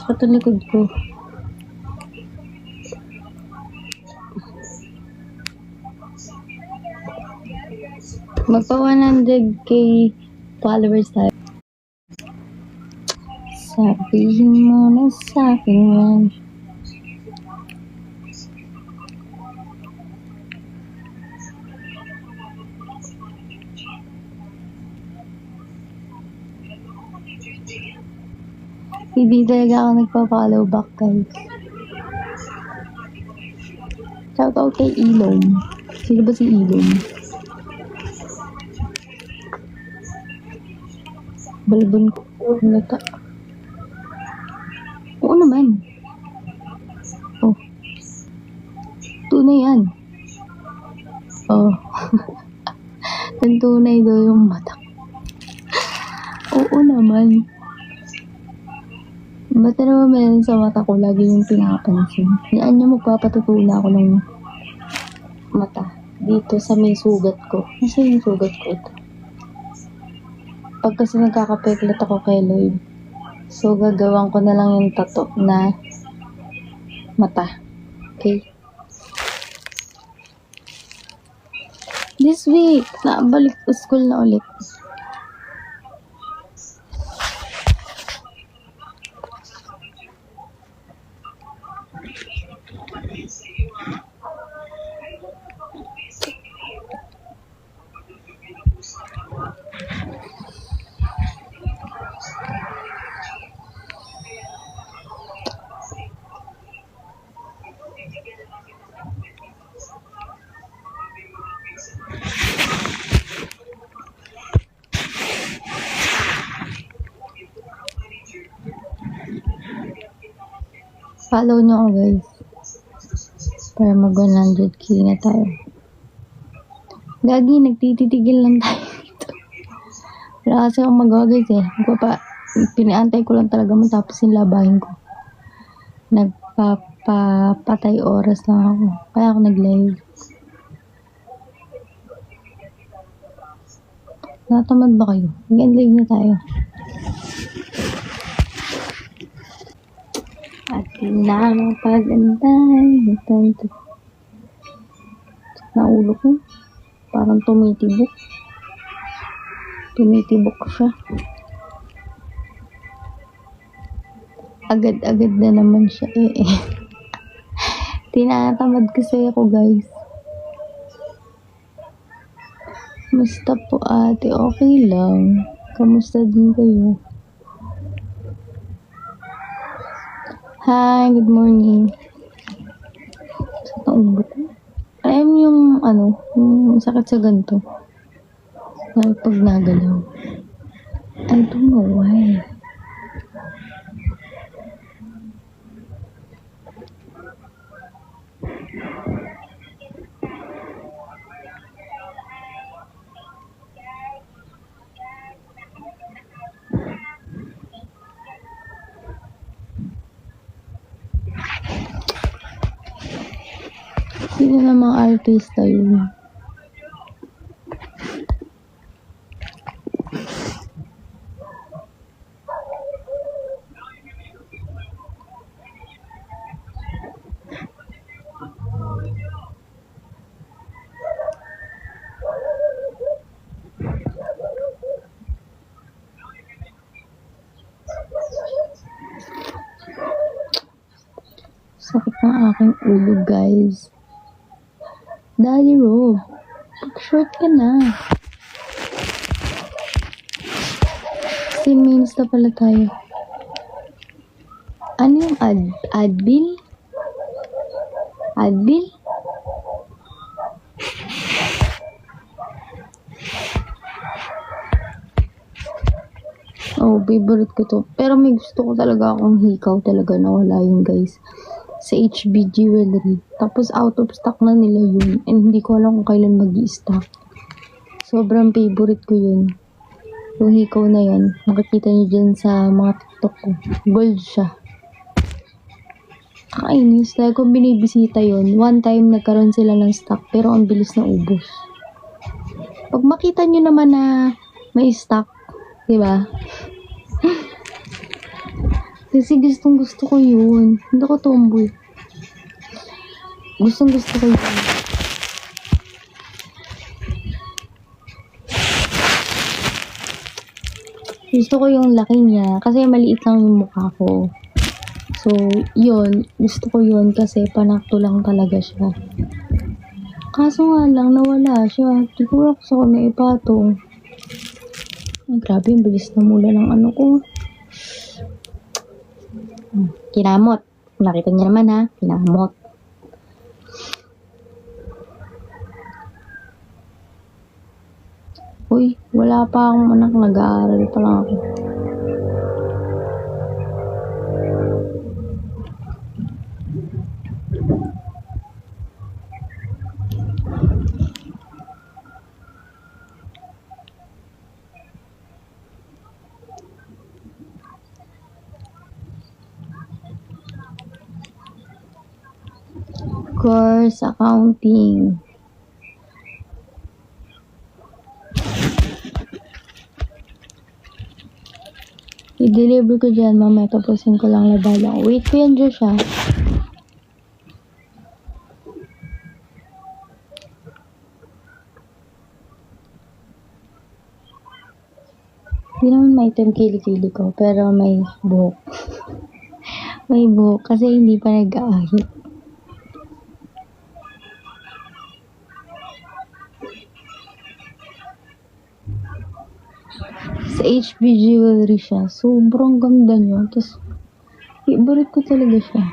Ito likod ko. Magpa 100k followers tayo. Sabihin mo na sa'kin yan. Hindi talaga ako nagpa-follow back, guys. Shoutout kay Ilom. Sino ba si Ilom? Balbon ko. Nata. Oo naman. Oh. Tunay yan. Oh. Ang tunay daw yung mata. Oo naman. Ba't naman meron sa mata ko lagi yung pinapansin? Yan yung magpapatutuna ako ng mata. Dito sa may sugat ko. Nasa yung sugat ko ito? Pag kasi nagkakapeklat ako kay Lloyd, so gagawin ko na lang yung tattoo na mata. Okay? This week, nakabalik ko school na ulit. Follow nyo ako, guys. Para mag 100k na tayo. Gagi, nagtititigil lang tayo dito. Wala kasi akong magawa, guys, eh. Pinaantay ko lang talaga matapos yung labahin ko. Nagpapatay oras lang ako. Kaya ako nag-live. Natamad ba kayo? Mag-live na tayo. At pinapagantay ito. Naulo ko. Parang tumitibok. Tumitibok siya. Agad-agad na naman siya eh. Tinatamad kasi ako, guys. Kamusta po ate? Okay lang. Kamusta din kayo? Hi, good morning. Sa naubo ko. Alam yung yung sakit sa ganito. Pag nagalaw. I don't know why. Sino na mga artista yun? Sakit ng aking ulo, guys. Daddy Rob, pag-short ka na. 10 minutes na pala tayo. Ano yung Advil? Advil? Oh, favorite ko to. Pero may gusto ko talaga akong hikaw talaga na wala yun, guys. Sa HB Jewelry. Tapos out of stock na nila yun. And hindi ko alam kung kailan mag-i-stock. Sobrang favorite ko yun. Yung hikaw na yun. Makikita nyo dyan sa mga TikTok ko. Gold siya. Kakainis. Dahil kung binibisita yun, one time nagkaroon sila ng stock. Pero ang bilis na ubos. Pag makita nyo naman na may stock, diba? Kasi gustong gusto ko yun. Hindi ko tomboy. Gustong gusto ko yun. Gusto ko yung laki niya. Kasi maliit lang yung mukha ko. So, yun. Gusto ko yun kasi panakto lang talaga siya. Kaso nga lang, nawala siya. Siguro ako sa kanya ipatong. Ay, grabe, yung bilis na mula ng ano ko. Kinamot. Nakita niya naman ha. Kinamot. Uy, wala pa akong anak. Nag-aaral pa lang ako. Course accounting. I-deliver ko dyan, mamaya tapusin ko lang labalang. Wait ko yan, Josh, ha? Hindi naman may item kilikili ko, pero may buhok. May buhok, kasi hindi pa nag-aahit. Sa HB Jewelry siya. Sobrang ganda niya. Tapos, favorite ko talaga siya.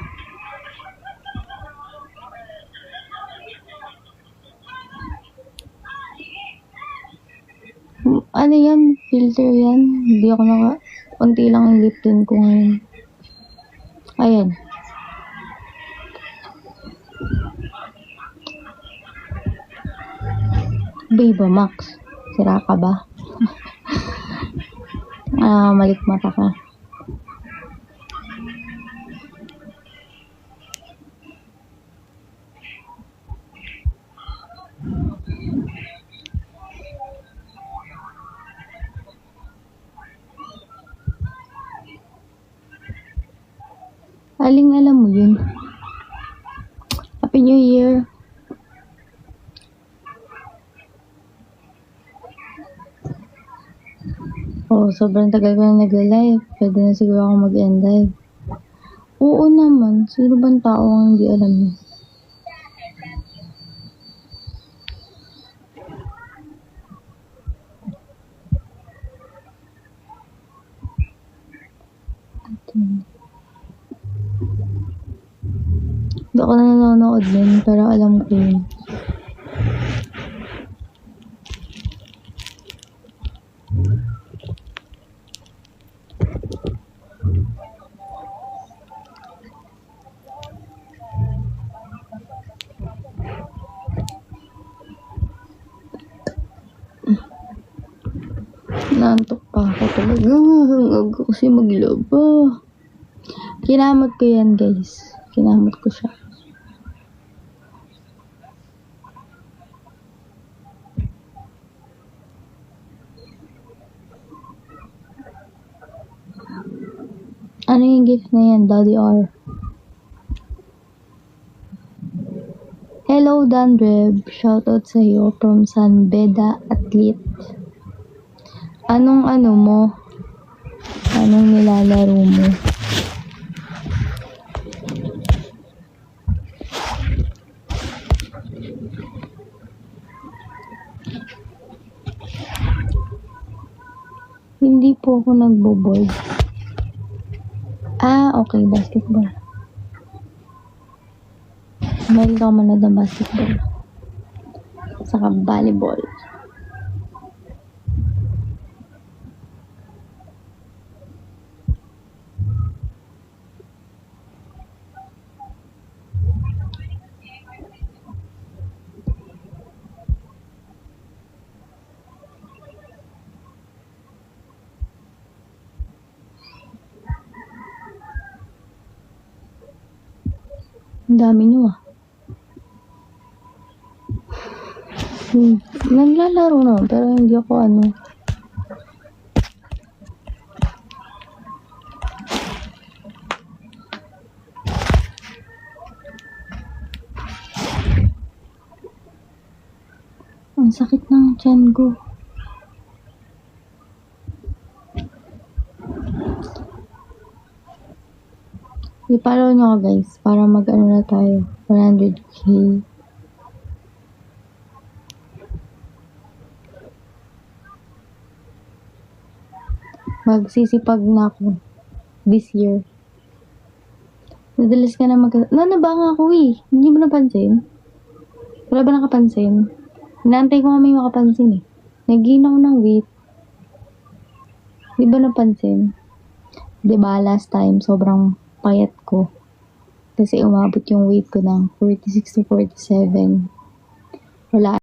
Ano yan? Filter yan? Hindi ako konti lang ang lip tint ko ngayon. Ayan. Beba Max. Sira ka ba? Malik mata ka. Aling alam mo yun? Happy New Year! Oh, sobrang tagal ko na nag-live. Pwede na siguro ako mag-end live. Oo naman. Sino bang tao ang hindi alam yun? Hindi ako na nanonood din, pero alam ko yun. Naantok pa ako talaga. Huwag kasi maglaba. Kinamot ko yan, guys. Kinamot ko siya. Ano yung gift na yan? Daddy R. Hello, Dandreb. Shoutout sa iyo from San Beda Athlete. Anong ano mo? Anong nilalaro mo? Hindi po ako nagbo-board. Okay, basketball. Mahilig ako manood ng basketball. Saka volleyball. Ang dami nyo Naglalaro naman, pero hindi ako Ang sakit ng tiyan ko. I-follow nyo ako guys, para mag-ano na tayo, 100k. Magsisipag na ako this year. Nadalas ka na Nanaba nga ako eh. Hindi mo napansin? Wala ba nakapansin? Inaantay ko nga may makapansin eh. Nag-gain ako ng weight. Di ba napansin? Diba last time, sobrang payat ko. Kasi umabot yung weight ko ng 46 to 47. Wala